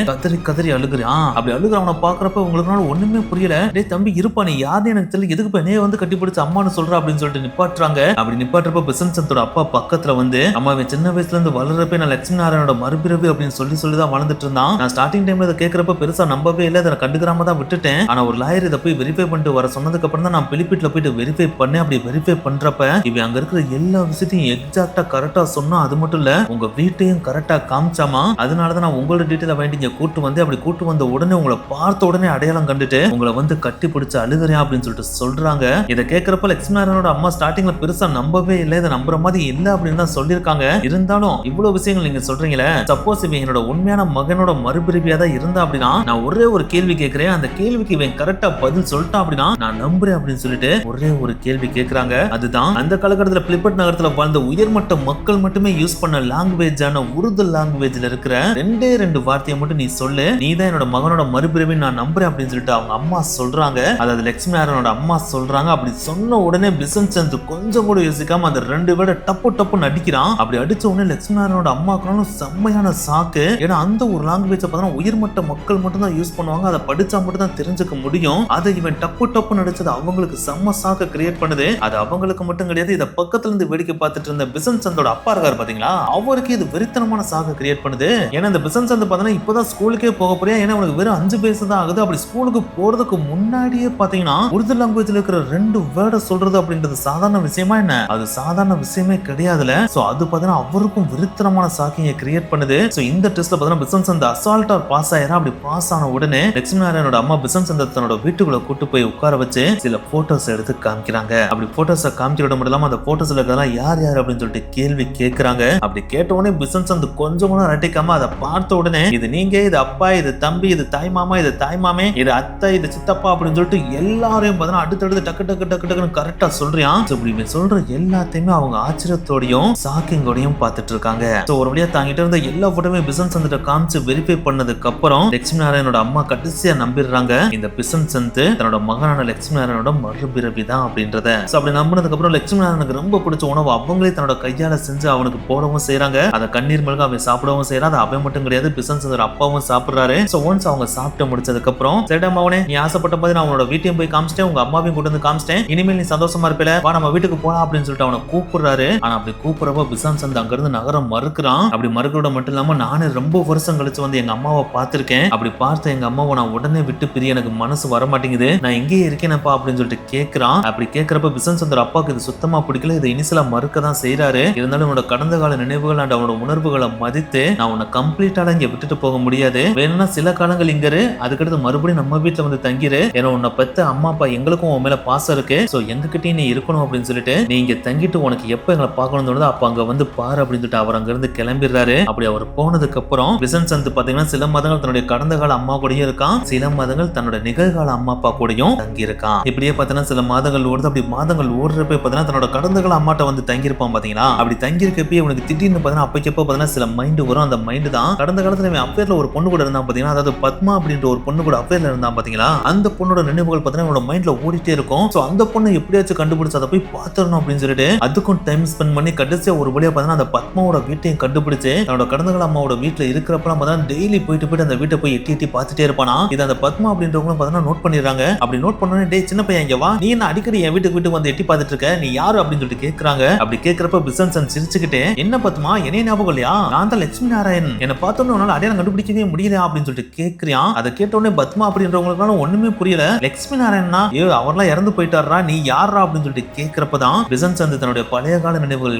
[SPEAKER 1] கதறி அழுகுறான். அப்படி அழுகுறவனை பாக்குறப்ப உங்களுக்கு ஒண்ணுமே புரியல. டேய் தம்பி இருப்பா, நீ யாருன்னு எனக்கு தெரியல, எதுக்கு இப்ப என்னைய வந்து கட்டி பிடிச்சு அம்மான்னு சொல்ற அப்படின்னு சொல்லிட்டு நிப்பாட்டுறாங்க. அப்படி நிப்பாட்டுறப்ப பிசன்சந்தோட அப்பா பக்கத்துல வந்து, அம்மா சின்ன வயசுல இருந்து வளர்றப்ப நான் லட்சுமி நாராயணோட மறுபிறவி அப்படின்னு சொல்லிதான் வளர்ந்துட்டு இருந்தான். நான் ஸ்டார்டிங் டைம்ல இதை கேட்கறப்ப பெருசா நம்பவே இல்லை, அதை கண்டுக்கிறாம தான் விட்டுட்டேன். ஆனா ஒரு லாயர் இதை போய் வெரிஃபை பண்ணிட்டு வர சொன்னதுக்கு அப்புறம் தான் நான் பிலிப்பிட்ல போயிட்டு வெரிஃபை பண்ணேன். அப்படி வெரிஃபை பண்றப்ப இவன் அங்க இருக்கிற எல்லா விஷயத்தையும் எக்ஸாக்டா கரெக்டா சொன்னா, அது மட்டும் இல்ல உங்க வீட்டையும் கரெக்டா காமிச்சாமா. அதனாலதான் நான் உங்களோட டீட்டெயில வாங்கிட்டு இங்க கூட்டு வந்து, அப்படி கூட்டு வந்த உடனே உங்களை பார்த்த உடனே அடையாளம் கண்டுட்டு உங்களை வந்து கட்டி பிடிச்சு அழுகிறேன் அப்படின்னு சொல்லிட்டு சொல்றாங்க. இதை கேட்கறப்ப லட்சுமி நாராயணோட அம்மா ஸ்டார்டிங்ல பெருசா நம்பவே இல்லை, இதை நம்புற மாதிரி இல்ல அப்படின்னு தான் சொல்லியிருக்காங்க. இருந்தாலும் இவ்வளவு விஷயங்கள் நீங்க சொல்றீங்களே, சப்போஸ் இவன் என்னோட உண்மையான மகனோட மறுபிறவியா தான் இருந்தா அப்படின்னா நான் ஒரே ஒரு கேள்வி கேட்கிறேன், அந்த கேள்விக்கு இவன் கரெக்டா பதில் சொல்லிட்டான் அப்படின்னா நான் நம்புறேன் அப்படின்னு சொல்லிட்டு ஒரே ஒரு கேள்வி கேட்கறாங்க. அதுதான் அந்த காலகட்டத்தில் பிலிப்பட் நகரத்துல வாழ்ந்த உயர்மட்ட மக்கள் மட்டுமே யூஸ் பண்ண லாங்குவேஜான உருது லாங்குவேஜ்ல இருக்கிற ரெண்டு வார்த்தையை மட்டும் நீ சொல்லு, நீ தான் என்னோட மகனோட மறுபிறவி நான் நம்புறேன் அப்படின்னு சொல்லிட்டு அவங்க அம்மா சொல்றாங்க. அதாவது லட்சுமி நாராயணோட அம்மா சொல்றாங்க. அப்படி சொன்ன உடனே பிசன்சந்த் கொஞ்சம் கூட யோசிக்காம அந்த 2 வேர்டை டப்புன்னு அடிக்கிறான். அப்படி அடிச்ச உடனே லட்சுமி நாராயணோட அம்மாக்கு செம்மையான சாக்கு. ஏன்னா அந்த ஒரு லாங்குவேஜ் பார்த்தா உயர்மட்ட மக்கள் மட்டும் தான் யூஸ் பண்ணுவாங்க, அதை படிச்சா மட்டும் தான் தெரிஞ்சுக்க முடியும். அதை இவன் டப்பு நடிச்சது அவங்களுக்கு செம்ம சாக்க கிரியேட் பண்ணுது. அது அவங்களுக்கு மட்டும் கிடையாது, இதை பக்கத்துல இருந்து வேடிக்கை பார்த்துட்டு இருந்த பிசன்சந்தோட அப்பா இருக்காரு பாத்தீங்களா, அவருக்கு இது வெறித்தனமான சாக்க கிரியேட் பண்ணுது. ஏன்னா இந்த பிசன்சந்த் பார்த்தீங்கன்னா இப்பதான் ஸ்கூலுக்கே போக போறியா, ஏன்னா அவனுக்கு வெறும் 5 வயசு தான் ஆகுது. அப்படி ஸ்கூலுக்கு போறதுக்கு முன்னாடியே பாத்தீங்கன்னா உருது லாங்குவேஜ்ல இருக்கிற 2 வேர்டை சொல்றது அப்படின்றது சாதாரண விஷயமா என்ன? அது சாதாரண விஷயமே கிடையாதுல. சோ அது பாத்தீங்கன்னா அவருக்கும் விருத்தனமான சாக்கிங்க கிரியேட் பண்ணுது. சோ இந்த டெஸ்ட்ல பாத்தீங்கன்னா பிசன்சந்த் அசால்ட்டா பாஸ் ஆயிரா. அப்படி பாஸ் ஆன உடனே லட்சுமி நாராயணோட அம்மா பிசன்சந்த் தன்னோட வீட்டுக்குள்ள கூட்டு போய் உட்கார வச்சு சில போட்டோஸ் எடுத்து காமிக்கிறாங்க. அப்படி போட்டோஸை காமிக்கிறத மட்டும் இல்லாம அந்த போட்டோஸ்ல இருக்கிறதெல்லாம் யார் அப்படின்னு சொல்லிட்டு கேள்வி கேட்கறாங்க. அப்படி கேட்ட உடனே பிசன்சந்த் கொஞ்சம் கூட ரட்டிக்காம அதை பார்த்த உடனே இது நீங்க, இது அப்பா, இது தம்பி, இது தாய் மாமா, இது தாய் மாமே, இது அத்தை, இது சித்தப்பா அப்படின்னு சொல்லிட்டு எல்லாரையும் பார்த்தா அடுத்தடுத்து டக்கு கரெக்டா சொல்றான். இப்படி சொல்ற எல்லாத்தையுமே அவங்க ஆச்சரியத்தோடையும் ஷாக்கிங்கோடையும் பார்த்துட்டு இருக்காங்க. ஒரு வழியா தாங்கிட்டு இருந்த எல்லா போட்டோமே பிசன்சந்த் காமிச்சு வெரிஃபை பண்ணதுக்கு அப்புறம் லட்சுமி நாராயணோட அம்மா கடைசியா நம்பிடுறாங்க இந்த பிசன்சந்த் தன்னோட மகனான லட்சுமி நாராயணோட மறுபிறவி தான் அப்படின்றத. அப்படி நம்பினதுக்கு அப்புறம் லட்சுமி நாராயணனுக்கு ரொம்ப பிடிச்ச உணவு அவங்களே தன்னோட கையால செஞ்சு அவனுக்கு போடவும் செய்யறாங்க. அதை கண்ணீர் மல்க அவன் சாப்பிடவும் செய்யறான். அது அவன் மட்டும் கிடையாது, பிசன்சந்தோட அப்பாவும் சாப்பிடுறாரு. ஒன்ஸ் அவங்க சாப்பிட்டு முடிச்சதுக்கு அப்புறம் சரிடா மவனே, நீ ஆசைப்பட்ட மாதிரி நான் உன்னோட வீட்டையும் போய் காமிச்சிட்டேன், உங்க அம்மாவையும் கூட்டு வந்து காமிச்சிட்டேன், இனிமேல் நீ சந்தோஷமா இருப்பில, வா நம்ம வீட்டுக்கு போலாம் அப்படின்னு சொல்லிட்டு அவனை கூப்பிடுறாரு. ஆனா அப்படி கூப்பிடுறப்ப பிசன்சந்த் அங்க இருந்து நகரம் மறுக்கிறான். அப்படி மறுக்கிறோட மட்டும் இல்லாம நானே ரொம்ப வருஷம் கழிச்சு வந்து எங்க அம்மாவை பார்த்திருக்கேன், அப்படி பார்த்த எங்க அம்மாவை நான் உடனே விட்டு பிரிய எனக்கு மனசு வர மாட்டேங்குது, நான் எங்கேயே இருக்கேனப்பா அப்படின்னு சொல்லிட்டு கேட்கிறான். அப்படி கேட்கிறப்ப பிசன்சந்தோட அப்பாவுக்கு இது சுத்தமா பிடிக்கல, இதை இனிஷியலா மறுக்க தான் செய்யறாரு. இருந்தாலும் உன்னோட கடந்த கால நினைவுகள் அண்ட் அவனோட உணர்வுகளை மதித்து நான் உன்னை கம்ப்ளீட்டால இங்க விட்டுட்டு போக முடியாது, வேணும்னா சில காலங்கள் இங்க இரு, அதுக்கடுத்து மறுபடியும் நம்ம வீட்டுல வந்து தங்கிரு, ஏன்னா உன்னை பத்த அம்மா அப்பா எங்களுக்கும் உன் மேல பாசம் இருக்கு, சோ எங்க கிட்டயும் நீ இருக்கணும் அப்படின்னு சொல்லிட்டு நீ இங்க தங்கிட்டு உனக்கு எப்ப எங்களை பார்க்கணும்னு தோணுதோ அப்ப அங்க வந்து பாரு அப்படின்னு சொல்லிட்டு அவர் அங்க இருந்து கிளம்பிடுறாரு. அப்படி அவர் போனதுக்கு அப்புறம் பிசன்சந்த் பாத்தீங்கன்னா சில மாதங்கள் தன்னுடைய கடந்த கால அம்மா கூடயும் இருக்கான், சில மாதங்கள் தன்னோட நிகழ்கால அம்மா அப்பா கூடயும் தங்கி இருக்கான். இப்படியே பாத்தீங்கன்னா சில மாதங்கள் ஓடுது. அப்படி மாதங்கள் ஓடுறப்ப பாத்தீங்கன்னா தன்னோட கடந்த கால அம்மாட்ட வந்து தங்கியிருப்பான் பாத்தீங்களா. அப்படி தங்கியிருக்கப்பே உனக்கு திடீர்னு பாத்தீங்கன்னா அப்பக்கப்ப பாத்தீங்கன்னா சில மைண்ட் வரும். அந்த மைண்ட் தான் கடந்த காலத்துல அஃபேர்ல ஒரு பொண்ணு கூட இருந்தான் பாத்தீங்கன்னா, அதாவது பத்மா அப்படின்ற ஒரு பொண்ணு கூட அஃபேர்ல இருந்தான் பாத்தீங்களா, அந்த பொண்ணோட நினைவுகள் பாத்தீங்கன்னா உன்னோட மைண்ட்ல ஓடிட்டே இருக்கும். சோ அந்த பொண்ணை எப்படியாச்சும் கண்டுபிடிச்சு அதை போய் பாத்துறணும் அப்படின்னு சொல்லிட்டு அதுக்கும் டைம் ஸ்பெண்ட் பண்ணி கடைசியா ஒரு வழியா பாத்தீங்கன்னா அந்த பத்மாவோட வீட்டையும் கண்டுபிடிச்சு தன்னோட கடந்த கால அம்மாவோட வீட்டுல இருக்கிறப்பலாம் பாத்தீங்கன்னா டெய்லி போயிட்டு அந்த வீட்டை போய் எட்டி பார்த்துட்டே இருப்பானா. இது அந்த பத்மா அப்படின்றவங்களும் பாத்தீங்கன்னா நோட் பண்ணிடுறாங்க. அப்படி நோட் பண்ணோன்னே டேய் சின்ன பையன் இங்க வா, நீ என்ன அடிக்கடி என் வீட்டுக்கு வந்து எட்டி பார்த்துட்டு இருக்க, நீ யாரு அப்படின்னு சொல்லிட்டு கேட்கறாங்க. அப்படி கேட்கறப்ப பிசன்சந்த் சிரிச்சுக்கிட்டே என்ன பத்மா என்னைய ஞாபகம் இல்லையா, நான் தான் லட்சுமி நாராயண், என்ன பார்த்தோன்னு உன்னால அடையாளம் கண்டுபிடிக்கவே முடியல அப்படின்னு சொல்லிட்டு கேட்கிறான். அதை கேட்டோடனே பத்மா அப்படின்றவங்களுக்கான ஒண்ணுமே புரியல. லட்சுமி நாராயணா அவர்லாம் இறந்து போயிட்டாரா, நீ யாரா அப்படின்னு சொல்லிட்டு கேட்கிறப்பதான் பிசன்சந்த் தன்னுடைய பழைய கால நினைவுகள்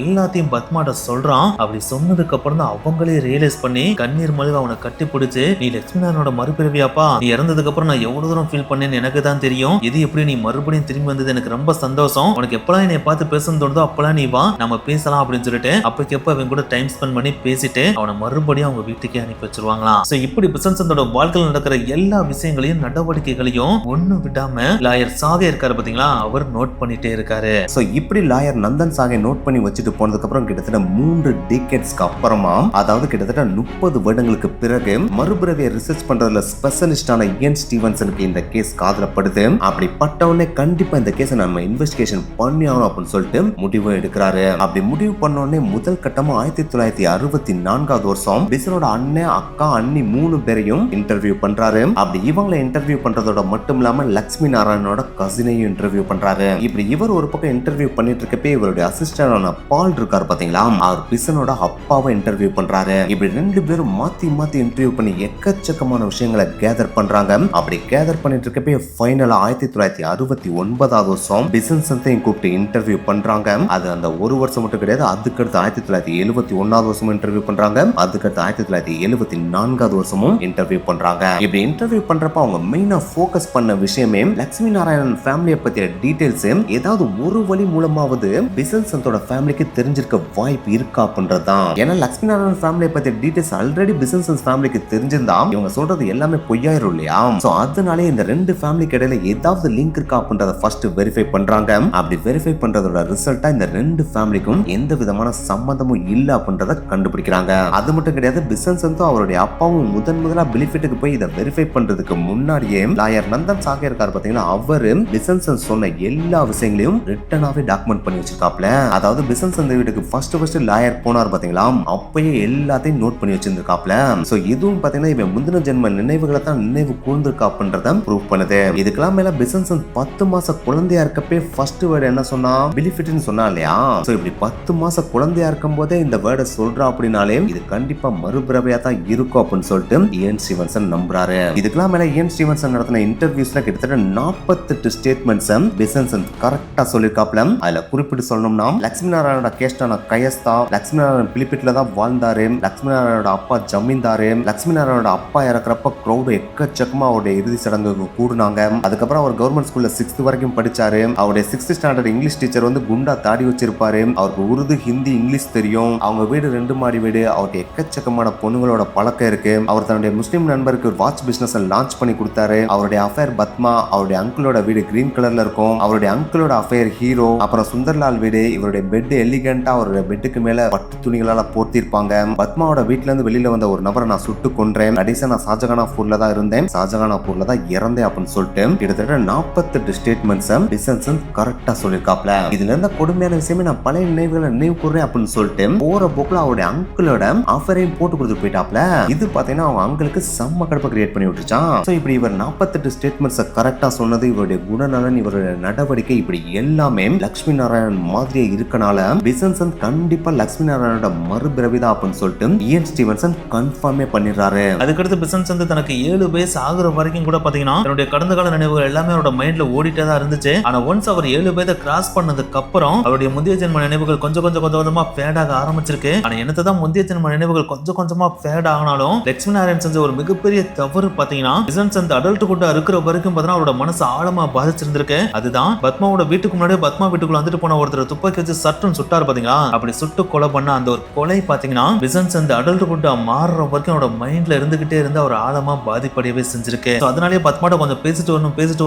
[SPEAKER 1] எல்லாத்தையும் பத்மாட்ட சொல்றான். அப்படி சொன்னதுக்கு அப்புறம் தான் அவங்களே ரியலைஸ் பண்ணி கண்ணீர் மல்க அவனை கட்டி பிடிச்சு, நீ லட்சுமி நாராயணோட மறுபிறவியாப்பா, நீ இறந்ததுக்கு அப்புறம் நான் எவ்வளவு தூரம் ஃபீல் பண்ணேன்னு எனக்கு தான் தெரியும், இது எப்படி நீ மறுபடியும் திரும்பி வந்தது எனக்கு ரொம்ப சந்தோஷம், உனக்கு எப்பலாம் என்னை பார்த்து பேசணும் தோணுதோ அப்பெல்லாம் நீ வா நம்ம பேசலாம் அப்படின்னு சொல்லிட்டு அப்பக்கப்ப அவன் கூட டைம் ஸ்பெண்ட் பண்ணி பேசிட்டு அவனை மறுபடியும் அவங்க வீட்டுக்கே அனுப்பி வச்சிருவாங்களாம். சோ இப்படி பிசன்சந்தோட வாழ்க்கையில் நடக்கிற எல்லா விஷயங்களையும் நடவடிக்கைகள் நடவடிக்கைகளையும் ஒண்ணு விடாம லாயர் சாகே இருக்காரு பாத்தீங்களா, அவர் நோட் பண்ணிட்டே இருக்காரு.
[SPEAKER 2] சோ இப்படி லாயர் நந்தன் சாகை நோட் பண்ணி வச்சுட்டு போனதுக்கு அப்புறம் கிட்டத்தட்ட 3 டிகேட்ஸ்க்கு அப்புறமா, அதாவது கிட்டத்தட்ட 30 வருடங்களுக்கு பிறகு மறுபிறவியை ரிசர்ச் பண்றதுல ஸ்பெஷலிஸ்டான இயன் ஸ்டீவன்சனுக்கு இந்த கேஸ் காதலப்படுது. அப்படி பட்டவனே கண்டிப்பா இந்த கேஸை நம்ம இன்வெஸ்டிகேஷன் பண்ணி ஆகணும் அப்படின்னு சொல்லிட்டு முடிவு எடுக்கிறாரு. அப்படி முடிவு பண்ணோடனே முதல் கட்டமா 1964 வருஷம் பிசனோட அண்ணன், அக்கா, அண்ணி 3 பேரையும் இன்டர்வியூ பண்றாரு. அப்படி இவங்களை இன்டர்வியூ பண்றதோட மட்டும் இல்லாம லட்சுமி நாராயணனோட கசினையும் இன்டர்வியூ பண்றாரு. இப்படி இவர் ஒரு பக்கம் இன்டர்வியூ பண்ணிட்டு இருக்கப்பே இவருடைய அசிஸ்டன்டான பால் இருக்காரு பாத்தீங்களா, அவர் பிசனோட அப்பாவை இன்டர்வியூ பண்றாரு. இப்படி 2 பேரும் மாத்தி மாத்தி இன்டர்வியூ பண்ணி எக்கச்சக்கமான விஷயங்களை கேதர் பண்றாங்க. அப்படி கேதர் பண்ணிட்டு இருக்கப்பே ஃபைனலா 1969 வருஷம் பிசன்சன்ஸையும் கூப்பிட்டு இன்டர்வியூ பண்றாங்க. அது அந்த ஒரு வருஷம் மட்டும் கிடையாது, அதுக்கடுத்து 1971 வருஷமும் இன்டர்வியூ பண்றாங்க. அதுக்கடுத்து 1974 வருஷமும் இன்டர்வியூ பண்றாங்க. இப்படி இன்டர்வியூ பண்றப்ப அவங்க மெயினா ஃபோக்கஸ் பண்ண விஷயமே லட்சுமி நாராயணன் ஃபேமிலியை பத்திய டீடைல்ஸ் ஏதாவது ஒரு வழி மூலமாவது பிசன்சன்ஸோட ஃபேமிலிக்கு தெரிஞ்சிருக்க வாய்ப்பு இருக்கா அப்படின்றதுதான். ஏன்னா லட்சுமி நாராயணன் ஃபேமிலியை பத்திய டீடைல்ஸ் ஆல்ரெடி பிசன்சன்ஸ் ஃபேமிலிக்கு தெரிஞ்சிருந்தா இவங்க சொல்றது எல்லாமே பொய்யாயிரும் இல்லையா. சோ அதனாலே இந்த 2 ஃபேமிலிக்கு இடையில ஏதாவது லிங்க் இருக்கா அப்படின்றத ஃபர்ஸ்ட் வெரிஃபை பண்றாங்க. அப்படி வெரிஃபை பண்றதோட ரிசல்ட்டா இந்த 2 ஃபேமிலிக்கும் எந்த விதமான சம்பந்தமும் இல்ல அப்படின்றத கண்டுபிடிக்கிறாங்க. அது மட்டும் கிடையாது, பிசன்சன்ஸும் அவருடைய அப்பாவும் முதலா பெனிஃபிட்டுக்கு போய் இதை வெரிஃபை பண்றதுக்கு முன்னாடியே லாயர் நந்தன் சாகே இருக்காரு பாத்தீங்கன்னா, அவரு பிசன்சன் சொன்ன எல்லா விஷயங்களையும் ரிட்டனாவே டாக்குமெண்ட் பண்ணி வச்சிருக்காப்ல. அதாவது பிசன்சன் வீட்டுக்கு ஃபர்ஸ்ட் லாயர் போனார் பாத்தீங்களா, அப்பயே எல்லாத்தையும் நோட் பண்ணி வச்சிருக்காப்ல. சோ இதுவும் பாத்தீங்கன்னா இவன் முந்தின ஜென்ம நினைவுகளை தான் நினைவு கூர்ந்திருக்கா அப்படின்றத ப்ரூவ் பண்ணுது. இதுக்கெல்லாம் மேல பிசன்சன் 10 மாச குழந்தையா இருக்கப்பே ஃபர்ஸ்ட் வேர்டு என்ன சொன்னா, பெனிஃபிட்னு சொன்னா இல்லையா. சோ இப்படி 10 மாச குழந்தையா இருக்கும் போதே இந்த வேர்டை சொல்றா அப்படின்னாலே இது கண்டிப்பா மறுபிறவையா தான் இருக்கும் அப்படின்னு சொல்லிட்டு இயன் ஸ்டீவன்சன் நம்புறாரு. இதுக்கெல்லாம் மேல இயன் ஸ்டீவன்சன் நடத்தின இன்டர்வியூஸ்ல கிட்டத்தட்ட 48 ஸ்டேட்மெண்ட்ஸ் பிசன்சன் கரெக்டா சொல்லிருக்காப்ல. அதுல குறிப்பிட்டு சொல்லணும்னா, லட்சுமி நாராயணோட கேஸ்டான கயஸ்தா, லட்சுமி நாராயணன் பிலிப்பிட்ல தான் வாழ்ந்தாரு, லட்சுமி நாராயணோட அப்பா ஜமீன்தாரு, லட்சுமி நாராயணோட அப்பா இறக்குறப்ப கிரௌட் எக்கச்சக்கமா அவருடைய இறுதி சடங்குக்கு கூடுனாங்க. அதுக்கப்புறம் அவர் கவர்மெண்ட் ஸ்கூல்ல 6th வரைக்கும் படிச்சாரு. அவருடைய 6th ஸ்டாண்டர்ட் இங்கிலீஷ் டீச்சர் வந்து குண்டா தாடி வச்சிருப்பாரு. அவருக்கு உருது, ஹிந்தி, இங்கிலீஷ் தெரியும். அவங்க வீடு 2 மாடி வீடு. அவருக்கு எக்கச்சக்கமான பொண்ணுங்களோட பழக்கம் இருக்கு. அவர் தன்னுடைய முஸ்லீம் நண்பருக்கு வாட்ச் பிசினஸ் லான்ச் பண்ணி கொடுத்தாரு. அவருடைய அஃபேர் பத்மா. அவருடைய அங்கிளோட வீடு கிரீன் கலர்ல இருக்கும். அவருடைய அங்கிளோட அஃபேர் ஹீரோ. அப்புறம் சுந்தர்லால் வீடு. இவருடைய பெட் எலிகண்டா அவருடைய பெட்டுக்கு மேல பட்டு துணிகளால போர்த்திருப்பாங்க. பத்மாவோட வீட்டுல இருந்து வெளியில வந்த ஒரு நபரை நான் சுட்டு கொன்றேன். கடைசியா நான் ஷாஜகானாபூர்ல தான் இருந்தேன், ஷாஜகானாபூர்ல தான் இறந்தேன் அப்படின்னு சொல்லிட்டு கிட்டத்தட்ட 48 ஸ்டேட்மெண்ட்ஸ் பிசன்சன் கரெக்டா சொல்லிருக்காப்ல. இதுல இருந்த கொடுமையான விஷயமே நான் பழைய நினைவுகளை நினைவு கூறேன் அப்படின்னு சொல்லிட்டு போற போக்குல அவருடைய அங்கிளோட ஆஃபரையும் போட்டு கொடுத்து போயிட்டாப்ல. இது பாத்தீங்கன்னா அவங்க அங்கிளுக்கு செம்ம கடுப்பை கிரியேட் பண்ணி விட்டுச்சான். சோ இப்படி இவர் 48 ஸ்டேட்மெண்ட்ஸ் கரெக்டா சொன்னது, இவருடைய குணநலன், இவருடைய நடவடிக்கை, இப்படி எல்லாமே லட்சுமி நாராயணன் மாதிரியே இருக்கனால பிசன்சன் கண்டிப்பா லட்சுமி நாராயணோட மறுபிறவிதான் அப்படின்னு சொல்லிட்டு இயன் ஸ்டீவன்சன் கன்ஃபார்மே பண்ணிடுறாரு.
[SPEAKER 1] அதுக்கடுத்து பிசன்சன் தனக்கு 7 வயசு ஆகுற வரைக்கும் கூட பாத்தீங்கன்னா தன்னுடைய கடந்த கால நினைவுகள் எல்லாமே அவரோட மைண்ட்ல ஓடிட்டே தான் இருந்துச்சு. ஆனா ஒன்ஸ் அவர் 7 வயதை கிராஸ் பண்ணதுக்கு அப்புறம் அவருடைய முந்தைய ஜென்ம நினைவுகள் கொஞ்சம் கொஞ்சமா ஃபேட் ஆக ஆரம்பிச்சிருக்கு. ஆனா என்னதான் முந்தைய ஜென்ம நினைவுகள் கொஞ்சமா ஃபேட் ஆகினாலும் லட்சுமி நாராயணன் செஞ்ச ஒரு மிகப்பெரிய தவறு பாத்தீங்கன்னா, பிசன்சன் அடல்ட் கூட இருக்கிற வரைக்கும் பாத்தீங்கன்னா அவரோட மனசு ஆழமா பாதிச்சிருந்திருக்கு. அதுதான் பத்மாவோட வீட்டுக்கு முன்னாடியே பத்மா வீட்டுக்குள்ள வந்துட்டு போன ஒருத்தர் துப்பாக்கி வச்சு சட்டுன்னு சுட்டாரு பாத்தீங்களா. அப்படி சுட்டு கொலை பண்ண அந்த ஒரு கொலை பாத்தீங்கன்னா பிசன்சன் அடல்ட் கூட மாறுற வரைக்கும் அவரோட மைண்ட்ல இருந்துகிட்டே இருந்து அவர் ஆழமா பாதிப்படையவே செஞ்சிருக்கு. அதனாலேயே பத்மாட்ட கொஞ்சம் பேசிட்டு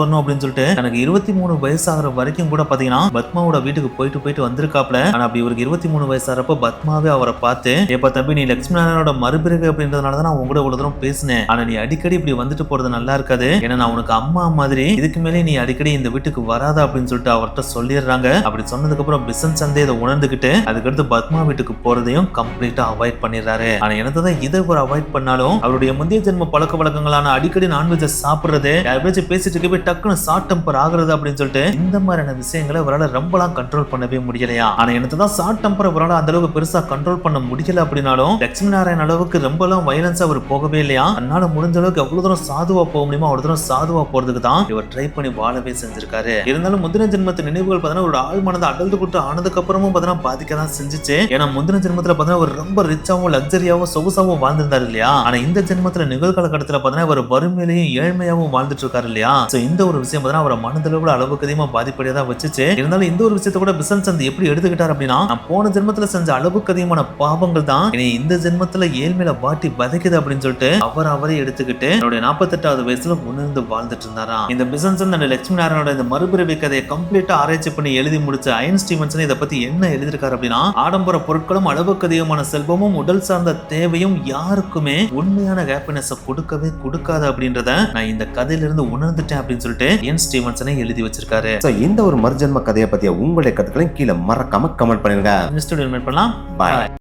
[SPEAKER 1] வரணும் அப்படின்னு சொல்லிட்டு எனக்கு 23 வயசாகிற வரைக்கும் கூட பாத்தீங்கன்னா பத்மாவோட வீட்டுக்கு போயிட்டு வந்திருக்காப்ல. ஆனா அப்படி இவருக்கு 23 வயசாகிறப்ப பத்மாவே அவரை பார்த்து, ஏப்பா தம்பி, நீ லட்சுமி நாராயணோட மறுபிறவி அப்படின்றதுனாலதான் நான் உங்க கூட இவ்வளவு தூரம் பேசினேன். ஆனா நீ அடிக்கடி இப்படி வந்துட்டு போறது நல்லா இருக்காது. ஏன்னா நான் உனக்கு அம்மா மாதிரி, இதுக்கு மேலே நீ அடிக்கடி இந்த வீட்டுக்கு வராத அப்படின்னு சொல்லிட்டு அவர்கிட்ட சொல்லிடுறாங்க. அப்படி சொன்னதுக்கு அப்புறம் பிசன்சன் இதை உணர்ந்துகிட்டு அதுக்கடுத்து பத்மா வீட்டுக்கு போறதையும் கம்ப்ளீட்டா அவாய்ட் பண்ணிடுறாரு. ஆனா என்னதான் இதை ஒரு அவாய்ட் பண்ணாலும் அவருடைய முந்தைய ஜென்ம பழக்க வழக்கங்களான அடிக்கடி நான்வெஜ் சாப்பிடுறது, யாராச்சும் பேசிட்டு இருக்க டக்குன்னு ஷார்ட் டெம்பர் ஆகுறது அப்படின்னு சொல்லிட்டு இந்த மாதிரியான விஷயங்களை அவரால் ரொம்பலாம் கண்ட்ரோல் பண்ணவே முடியலையா. ஆனா என்னதான் ஷார்ட் டெம்பர் அவரால் அந்த அளவுக்கு பெருசா கண்ட்ரோல் பண்ண முடியல அப்படின்னாலும் லட்சுமி நாராயணன் அளவுக்கு ரொம்பலாம் வயலன்ஸா அவர் போகவே இல்லையா. அதனால முடிஞ்ச அளவுக்கு எவ்வளவு தூரம் சாதுவா போக முடியுமோ அவ்வளவு தூரம் சாதுவா போறதுக்கு தான் இவர் ட்ரை பண்ணி வாழவே செஞ்சிருக்காரு. இருந்தாலும் முந்தின ஜென்மத்து நினைவுகள் பார்த்தீங்கன்னா ஒரு ஆள் மனதை அடல்ட் கூட்டு ஆனதுக்கு அப்புறமும் பார்த்தீங்கன்னா பாதிக்க தான் செஞ்சுச்சு. ஏன்னா முந்தின ஜென்மத்துல பார்த்தீங்கன்னா ஒரு ரொம்ப ரிச்சாவும் லக்ஸரியாவும் சொகுசாவும் வாழ்ந்திருந்தாரு இல்லையா. ஆனா இந்த ஜென்மத்துல நிகழ்காலகட்டத்துல பார்த்தீங்கன்னா ஒரு வறுமையிலையும் ஏழ்மையாவும் வாழ்ந்துட்டு இருக்காரு இல்லையா. இந்த ஒரு விஷயம் பார்த்தீங்கன்னா அவரை மனதளவுல அளவுக்கு அதிகமா பாதிப்படையா தான் வச்சுச்சு. இருந்தாலும் இந்த ஒரு விஷயத்தை கூட பிசன்சன் எப்படி எடுத்துக்கிட்டார் அப்படின்னா, நான் போன ஜென்மத்துல செஞ்ச அளவுக்கு அதிகமான பாவங்கள் தான் இந்த ஜென்மத்துல ஏழ்மையில வாட்டி வதைக்குது அப்படின்னு சொல்லிட்டு அவரே எடுத்துக்கிட்டு என்னுடைய 48வது வயசுல உணர்ந்து வாழ்ந்துட்டு இருந்தாராம். இந்த பிசன்சன் அண்ட் லட்சுமி நாராயணோட இந்த மறுபிறவி கதையை கம்ப்ளீட்டா ஆராய்ச்சி பண்ணி எழுதி முடிச்ச அயன் ஸ்டீவன்சன் இதை பத்தி என்ன எழுதியிருக்காரு அப்படின்னா, ஆடம்பர பொருட்களும் அளவுக்கு அதிகமான செல்வமும் உடல் சார்ந்த தேவையும் யாருக்குமே உண்மையான ஹாப்பினஸ் கொடுக்கவே கொடுக்காது அப்படின்றத நான் இந்த கதையிலிருந்து உணர்ந்துட்டேன் அப்படின்னு சொல்லிட்டு அயன் ஸ்டீவன்சனே எழுதி வச்சிருக்காரு.
[SPEAKER 2] இந்த ஒரு மறுஜன்ம கதையை பத்திய உங்களுடைய கருத்துக்களையும் கீழே மறக்காம கமெண்ட் பண்ணுங்க.
[SPEAKER 1] நெக்ஸ்ட் வீடியோல மீட் பண்ணலாம்.
[SPEAKER 2] பாய்.